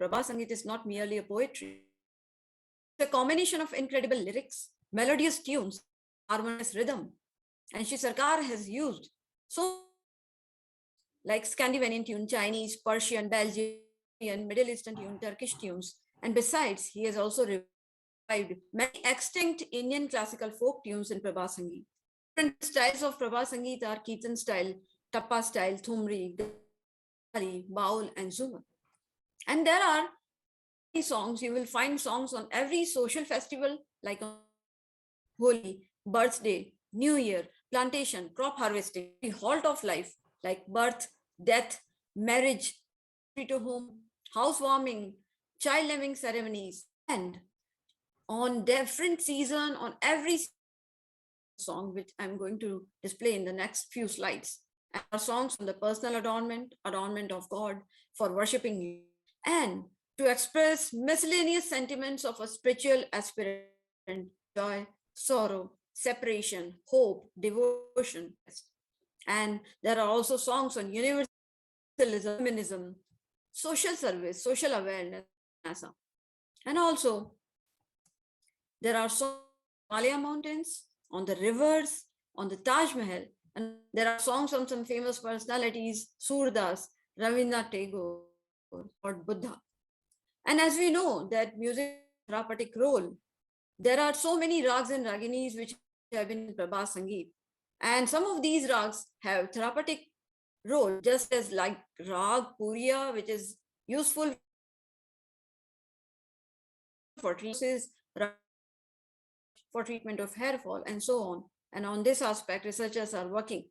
Prabhat Sangeet is not merely a poetry. It's a combination of incredible lyrics, melodious tunes, harmonious rhythm. And Shri Sarkar has used so like Scandinavian tune, Chinese, Persian, Belgian, Middle Eastern tune, Turkish tunes. And besides, he has also revived many extinct Indian classical folk tunes in Prabhat Sangeet. Different styles of Prabhat Sangeet are Kirtan style, Tappa style, Thumri, Gari, Baul, and Zumar. And there are songs, you will find songs on every social festival like Holi, birthday, New Year, plantation, crop harvesting, the halt of life like birth, death, marriage, to home, housewarming, child naming ceremonies, and on different season, on every song, which I'm going to display in the next few slides. And our songs on the personal adornment, adornment of God, for worshipping you, and to express miscellaneous sentiments of a spiritual aspirant, joy, sorrow, separation, hope, devotion. And there are also songs on universalism, feminism, social service, social awareness, and also there are songs on Himalaya mountains, on the rivers, on the Taj Mahal, and there are songs on some famous personalities, Surdas, Rabindranath Tagore, or Buddha. And as we know that music has a therapeutic role, there are so many rags and raginis which have been in Prabhat Sangeet. And some of these rags have therapeutic role, just as like rag Puriya, which is useful for treatment, for treatment of hair fall, and so on. And on this aspect, researchers are working.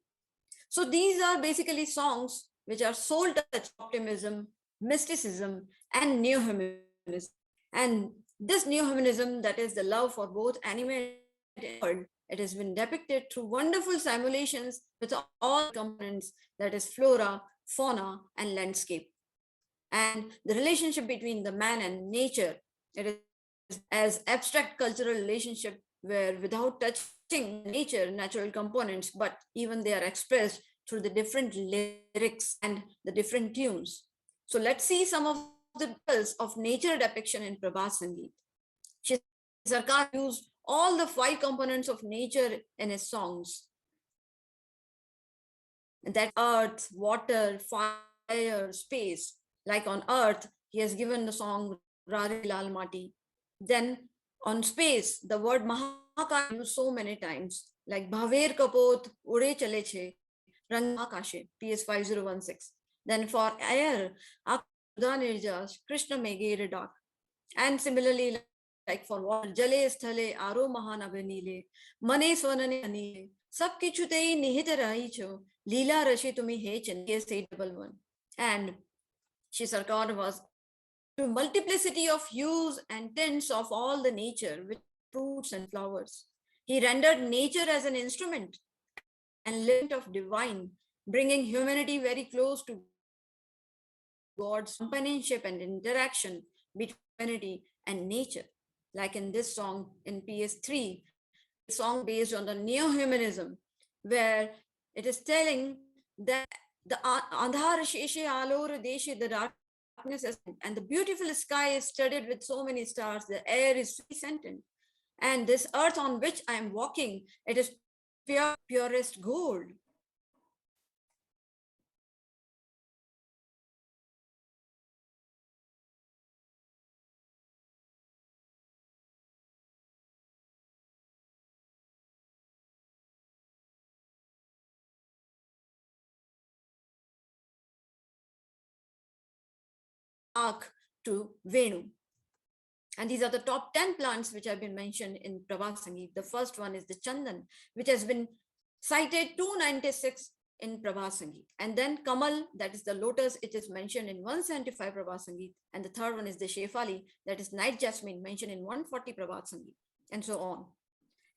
So these are basically songs which are soul touch, optimism, mysticism, and neo-humanism. And this neo-humanism, that is the love for both animal and bird, it has been depicted through wonderful simulations with all components, that is flora, fauna, and landscape. And the relationship between the man and nature, it is as abstract cultural relationship where without touching nature, natural components, but even they are expressed through the different lyrics and the different tunes. So let's see some of the details of nature depiction in Prabhat Sangeet. Sarkar used all the 5 components of nature in his songs. That earth, water, fire, space. Like on earth, he has given the song Rari Lal Mati. Then on space, the word Mahakal used so many times, like Bhaver Kapot, Ure Chale Che, Rang Akashe, PS 5016. Then for air, Akudha Nirjas, Krishna Megere Dak. And similarly, like for water, Jale Sthale, Aro Mahanabhanile, Mane Swanane Anile, Sab Kichute Nihit Rahicho, Leela Rashi Tumi H and KS811. And Shri Sarkar was to multiplicity of hues and tints of all the nature with fruits and flowers. He rendered nature as an instrument and lint of divine, bringing humanity very close to God's companionship and interaction between humanity and nature. Like in this song in PS3, a song based on the neo-humanism, where it is telling that the Andhar Sheshe Alor Deshe, the darkness is, and the beautiful sky is studded with so many stars, the air is sentient. And this earth on which I am walking, it is purest gold. Arc to Venu. And these are the top 10 plants which have been mentioned in Prabhat Sangeet. The first one is the Chandan, which has been cited 296 in Prabhat Sangeet. And then Kamal, that is the lotus, it is mentioned in 175 Prabhat Sangeet. And the third one is the Shefali, that is night jasmine, mentioned in 140 Prabhat Sangeet, and so on.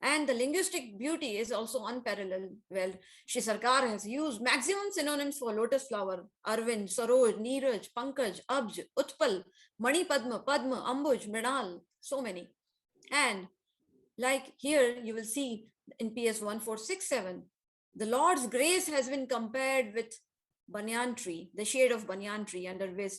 And the linguistic beauty is also unparalleled. Well, Shri Sarkar has used maximum synonyms for lotus flower, Arvind, Saroj, Neeraj, Pankaj, Abj, Utpal, Mani Padma, Padma, Ambuj, Mrinal, so many. And like here, you will see in PS 1467, the Lord's grace has been compared with banyan tree, the shade of banyan tree under which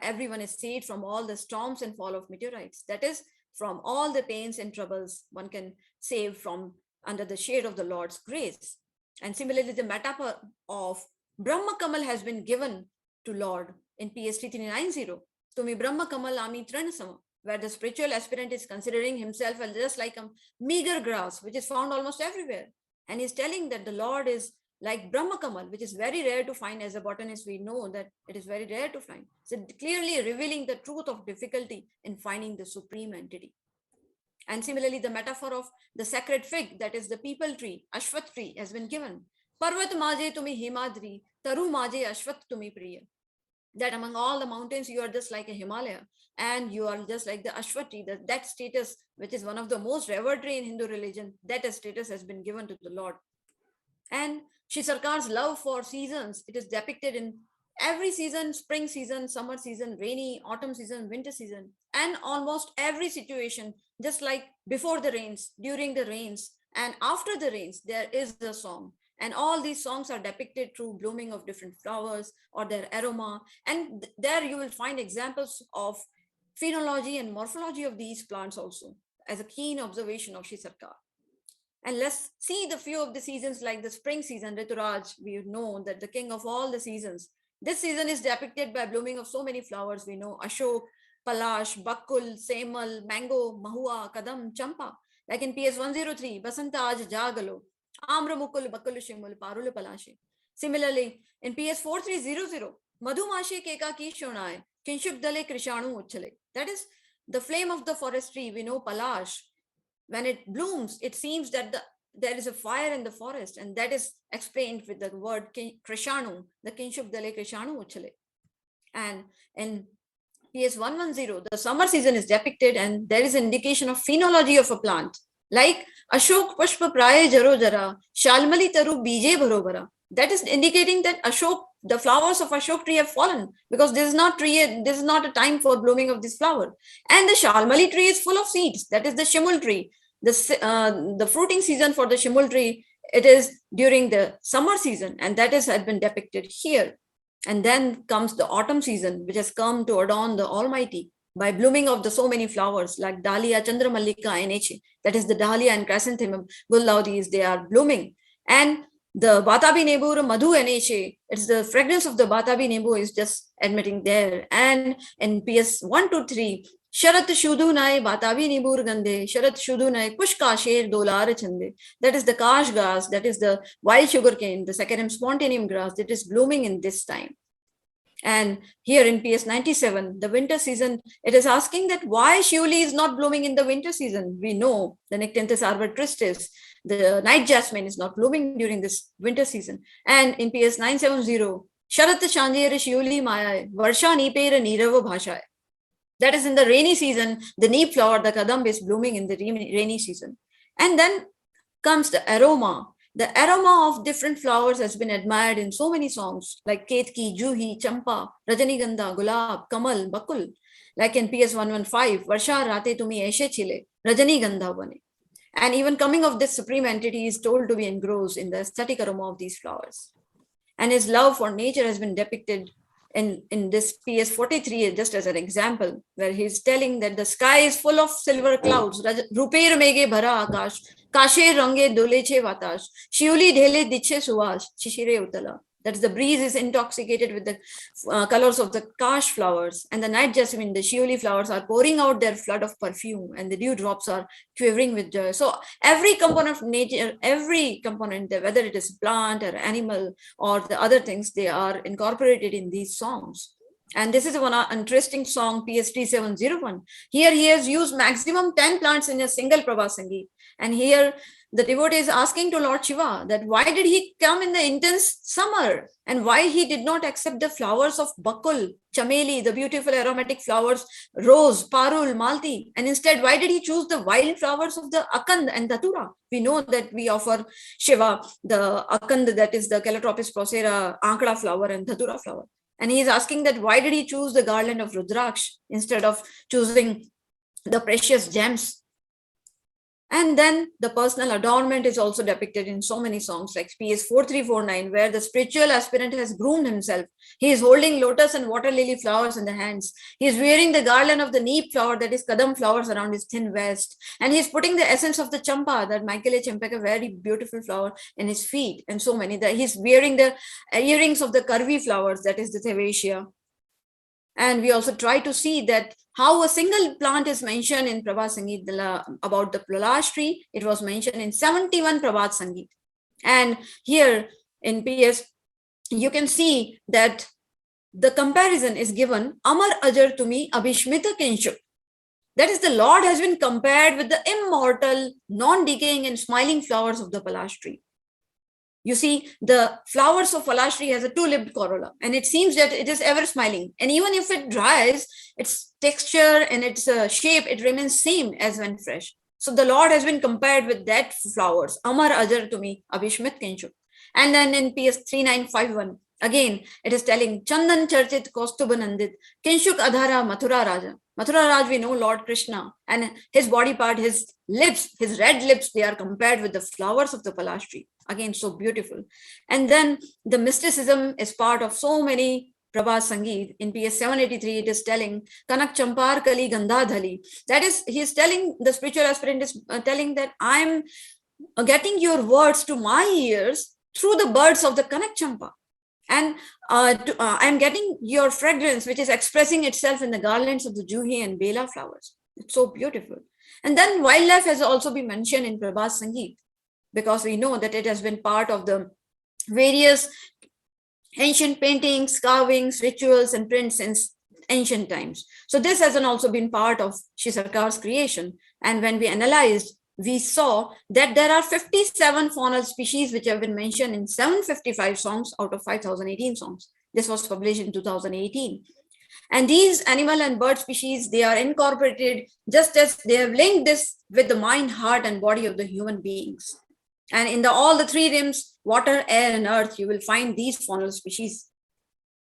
everyone is saved from all the storms and fall of meteorites. That is, from all the pains and troubles, one can save from under the shade of the Lord's grace. And similarly, the metaphor of Brahma Kamal has been given to Lord in PS 3390. Tumi Brahma Kamal Ami Tranasama, where the spiritual aspirant is considering himself as just like a meager grass, which is found almost everywhere. And he's telling that the Lord is like Brahma Kamal, which is very rare to find. As a botanist, we know that it is very rare to find. So clearly revealing the truth of difficulty in finding the supreme entity. And similarly, the metaphor of the sacred fig, that is the peepal tree, Ashwat tree, has been given. Parvat maje tumi himadri, taru maje Ashwat tumi priya. That among all the mountains, you are just like a Himalaya, and you are just like the Ashwat tree. That status, which is one of the most revered tree in Hindu religion, that status has been given to the Lord. And Shri Sarkar's love for seasons, it is depicted in every season: spring season, summer season, rainy, autumn season, winter season, and almost every situation, just like before the rains, during the rains, and after the rains, there is a song. And all these songs are depicted through blooming of different flowers or their aroma. And there you will find examples of phenology and morphology of these plants also, as a keen observation of Shri Sarkar. And let's see the few of the seasons, like the spring season, Rituraj. We know that the king of all the seasons. This season is depicted by blooming of so many flowers. We know Ashok, Palash, Bakul, Semal, Mango, Mahua, Kadam, Champa. Like in PS 103, Basanta Aj Jagalo, Amra Mukul, Bakul Shimul, Parul Palashe. Similarly, in PS 4300, Madhumashe Keka Ki Shonai, Kinshuk Dale Krishanu Uchale. That is the flame of the forest tree. We know Palash. When it blooms, it seems that there is a fire in the forest, and that is explained with the word Krishanu, the Kinshuk Dale Krishanu Uchale. And in PS 110, the summer season is depicted, and there is an indication of phenology of a plant, like Ashok Pushpa Praye Jaro Jara, Shalmali Taru Bije Bharobara. That is indicating that Ashok, the flowers of Ashok tree have fallen, because this is not a time for blooming of this flower. And the Shalmali tree is full of seeds. That is the Shimul tree. The fruiting season for the Shimul tree, it is during the summer season, and that has been depicted here. And then comes the autumn season, which has come to adorn the Almighty by blooming of the so many flowers like Dahlia, Chandramallika, and Eche. That is the Dahlia and Chrysanthemum, Gullaudis, they are blooming. And the Batabi Nebur, Madhu and Eche, it's the fragrance of the Batabi Nebu is just admitting there. And in PS 123, Sharat Shudunai, Batabi Nibur Gande, Sharat Shudunai, Pushkasher Dolar Chande. That is the Kash grass, that is the wild sugarcane, the Saccharum spontaneum grass that is blooming in this time. And here in PS 97, the winter season, it is asking that why Shivli is not blooming in the winter season. We know the Nectanthus arbor tristis, the night jasmine is not blooming during this winter season. And in PS 970, Sharat Shanjere Shivli Maya, Varsha Nipera Nirava Bhasha. That is in the rainy season, the neep flower, the kadam is blooming in the rainy season. And then comes the aroma. The aroma of different flowers has been admired in so many songs like Ketki, Juhi, Champa, Rajanigandha, Gulab, Kamal, Bakul. Like in PS 115, Varsha Rate Tumi Aishe Chile, Rajanigandha Bane. And even coming of this supreme entity is told to be engrossed in the aesthetic aroma of these flowers. And his love for nature has been depicted in this PS 43, just as an example, where he's telling that the sky is full of silver clouds. Ruper mege bhara akash, kashe range doleche vatash, shiuli dhele diche suvash, shishire utala. That is, the breeze is intoxicated with the colors of the kash flowers, and the night jasmine, the shiuli flowers are pouring out their flood of perfume, and the dewdrops are quivering with joy. So every component of nature, every component, whether it is plant or animal or the other things, they are incorporated in these songs. And this is one interesting song, PS 701. Here he has used maximum 10 plants in a single Prabhat Sangeet. And here the devotee is asking to Lord Shiva that why did he come in the intense summer, and why he did not accept the flowers of Bakul, Chameli, the beautiful aromatic flowers, Rose, Parul, Malti, and instead why did he choose the wild flowers of the Akand and Datura? We know that we offer Shiva the Akand, that is the Calotropis procera, Ankara flower and Datura flower. And he is asking that why did he choose the garland of Rudraksh instead of choosing the precious gems? And then the personal adornment is also depicted in so many songs like PS 4349, where the spiritual aspirant has groomed himself. He is holding lotus and water lily flowers in the hands. He is wearing the garland of the neep flower, that is kadam flowers, around his thin vest. And he is putting the essence of the champa, that Michael Champaka, very beautiful flower, in his feet. And so many. He's wearing the earrings of the curvy flowers, that is the Thevasia. And we also try to see that how a single plant is mentioned in Prabhat Sangeet about the Palash tree. It was mentioned in 71 Prabhat Sangeet. And here in PS, you can see that the comparison is given, Amar Ajar Tumi Abhishmita Kinshuk. That is, the Lord has been compared with the immortal, non-decaying and smiling flowers of the Palash tree. You see, the flowers of Palash tree has a two-lipped corolla, and it seems that it is ever smiling. And even if it dries, its texture and its shape, it remains same as when fresh. So the Lord has been compared with that flowers. Amar Ajar Tumi Abhishmit Kinshuk. And then in PS 3951, again, it is telling Chandan Charchit Kaustubanandit Kinshuk Adhara Mathura Raja. Mathura Raj, we know Lord Krishna, and his body part, his lips, his red lips, they are compared with the flowers of the Palash tree. Again, so beautiful. And then the mysticism is part of so many Prabhat Sangeet. In PS 783, it is telling Kanak Champar Kali Gandha Dhali. That is, he is telling, the spiritual aspirant is telling that I'm getting your words to my ears through the birds of the Kanak Champa. And I'm getting your fragrance, which is expressing itself in the garlands of the Juhi and Bela flowers. It's so beautiful. And then wildlife has also been mentioned in Prabhat Sangeet, because we know that it has been part of the various ancient paintings, carvings, rituals, and prints since ancient times. So this has also been part of Shri Sarkar's creation. And when we analyzed, we saw that there are 57 faunal species which have been mentioned in 755 songs out of 5018 songs. This was published in 2018. And these animal and bird species, they are incorporated just as they have linked this with the mind, heart, and body of the human beings. And in all the three realms, water, air, and earth, you will find these faunal species.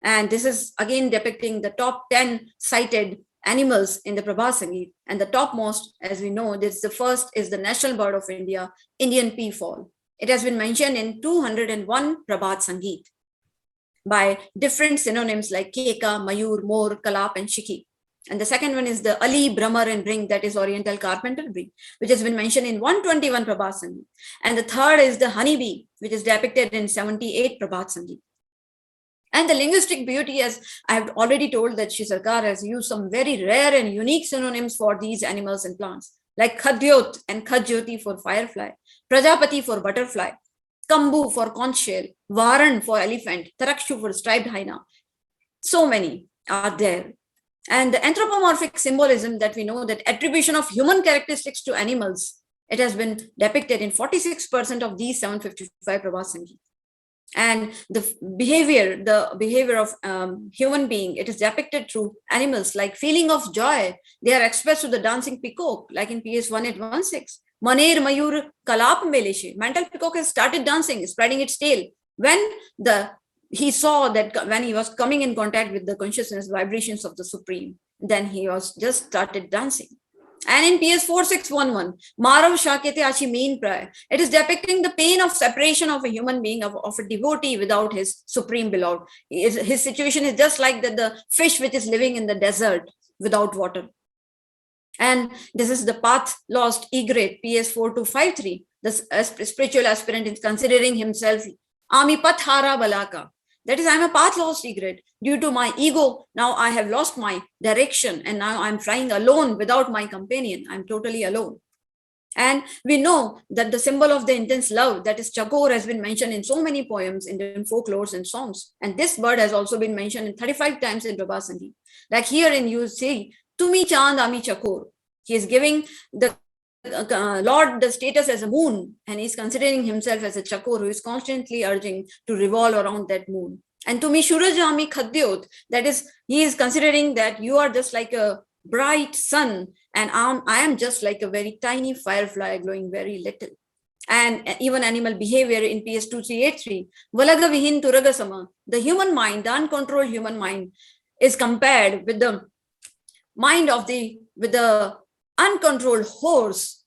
And this is again depicting the top 10 cited animals in the Prabhat Sangeet. And the topmost, as we know, this the first is the national bird of India, Indian peafowl. It has been mentioned in 201 Prabhat Sangeet by different synonyms like Keka, Mayur, Mor, Kalap, and Shiki. And the second one is the Ali, Brahmar, and Ring, that is Oriental carpenter bee, which has been mentioned in 121 Prabhat Sangeet. And the third is the honeybee, which is depicted in 78 Prabhat Sangeet. And the linguistic beauty, as I have already told, that Shri Sarkar has used some very rare and unique synonyms for these animals and plants, like Khadyot and Khajyoti for firefly, Prajapati for butterfly, Kambu for conch shell, Varan for elephant, Tarakshu for striped hyena. So many are there. And the anthropomorphic symbolism that we know, that attribution of human characteristics to animals, it has been depicted in 46% of these 755 Prabhat Sangeet. And the behavior of human being, it is depicted through animals, like feeling of joy. They are expressed through the dancing peacock, like in PS 1816. Maner Mayur Kalap Meleshe. Mantle peacock has started dancing, spreading its tail. When he saw that when he was coming in contact with the consciousness vibrations of the Supreme, then he was just started dancing. And in PS 4611, Marav Shakete Achi Meen Pray, it is depicting the pain of separation of a human being, of a devotee without his supreme beloved. His situation is just like the fish which is living in the desert without water. And this is the path lost egret, PS 4253. The spiritual aspirant is considering himself Ami Pathara Balaka. That is, I'm a path lost egret. Due to my ego, now I have lost my direction, and now I'm flying alone without my companion. I'm totally alone. And we know that the symbol of the intense love, that is Chakor, has been mentioned in so many poems, Indian folklores and songs. And this bird has also been mentioned in 35 times in Prabhat Sangeet. Like here in you see, Tumi Chand Ami Chakor. He is giving the Lord the status as a moon, and he's considering himself as a Chakor who is constantly urging to revolve around that moon. And to me, Shurajami Khadyot, that is, he is considering that you are just like a bright sun, and I am just like a very tiny firefly glowing very little. And even animal behavior in PS 2383, Valaga Vihin Turagasama, the human mind, the uncontrolled human mind, is compared with the mind of the uncontrolled horse,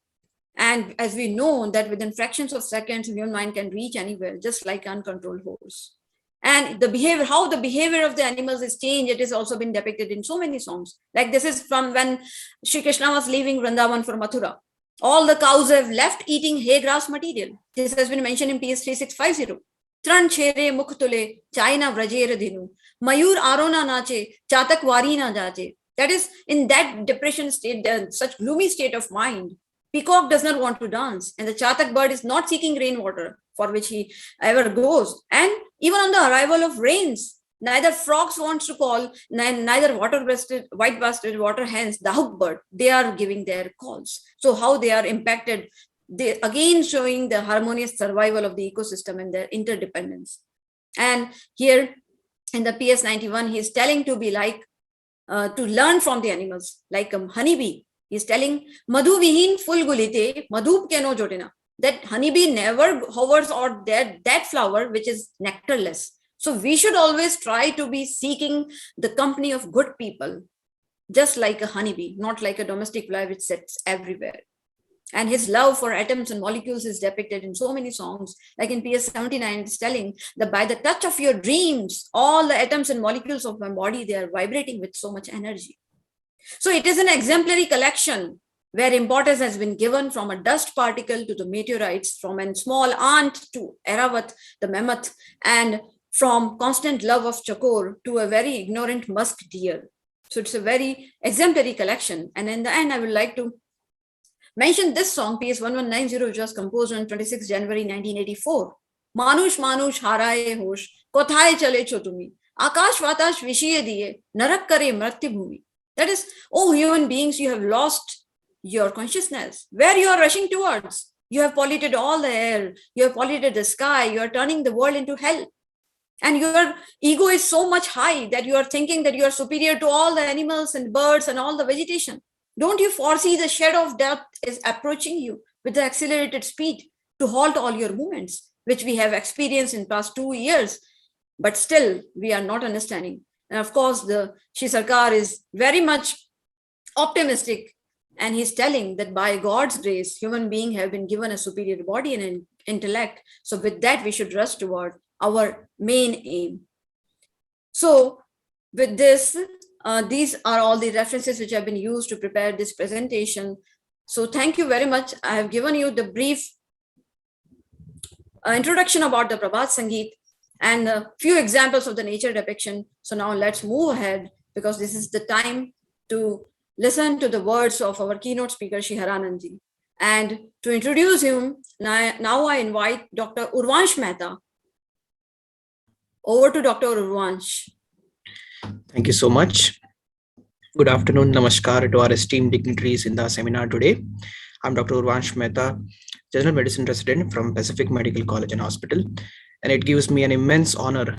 And as we know that within fractions of seconds, human mind can reach anywhere, just like uncontrolled horse. And the behavior, how the behavior of the animals is changed, it has also been depicted in so many songs. Like this is from when Sri Krishna was leaving Vrindavan for Mathura. All the cows have left eating hay grass material. This has been mentioned in PS 3650. Tran chere mukh tule, chaina vrajer dhinu, mayur arona nache, chatak wari na jache. That is, in that depression state, such gloomy state of mind, peacock does not want to dance, and the chatak bird is not seeking rainwater for which he ever goes. And even on the arrival of rains, neither frogs wants to call, neither white-breasted water hens, the hook bird, they are giving their calls. So how they are impacted, they again showing the harmonious survival of the ecosystem and their interdependence. And here in the PS 91, he is telling to be like, to learn from the animals, like honeybee. He's telling, Madhu vihin full gulite, madhup keno jotina. That honeybee never hovers or that flower which is nectarless. So we should always try to be seeking the company of good people, just like a honeybee, not like a domestic fly which sits everywhere. And his love for atoms and molecules is depicted in so many songs. Like in PS 79, it's telling that by the touch of your dreams, all the atoms and molecules of my body, they are vibrating with so much energy. So it is an exemplary collection where importance has been given from a dust particle to the meteorites, from a small ant to Eravat, the mammoth, and from constant love of chakor to a very ignorant musk deer. So it's a very exemplary collection. And in the end, I would like to mention this song, PS 1190, which was composed on 26 January 1984. Manush Manush haraye hosh, kothaye chale cho tumi, akash vatash vishiye diye, narak kare mrityu bhumi. That is, oh human beings, you have lost your consciousness. Where you are rushing towards? You have polluted all the air, you have polluted the sky, you are turning the world into hell. And your ego is so much high that you are thinking that you are superior to all the animals and birds and all the vegetation. Don't you foresee the shadow of death is approaching you with the accelerated speed to halt all your movements, which we have experienced in past 2 years, but still we are not understanding. And of course, the Shri Sarkar is very much optimistic, and he's telling that by God's grace, human beings have been given a superior body and an intellect. So with that, we should rush toward our main aim. So with this, these are all the references which have been used to prepare this presentation. So thank you very much. I have given you the brief introduction about the Prabhat Sangeet and a few examples of the nature depiction. So now let's move ahead, because this is the time to listen to the words of our keynote speaker, Shri Haranandji. And to introduce him, now I invite Dr. Urvansh Mehta. Over to Dr. Urvansh. Thank you so much. Good afternoon, namaskar to our esteemed dignitaries in the seminar today. I'm Dr. Urvansh Mehta, General Medicine Resident from Pacific Medical College and Hospital, and it gives me an immense honor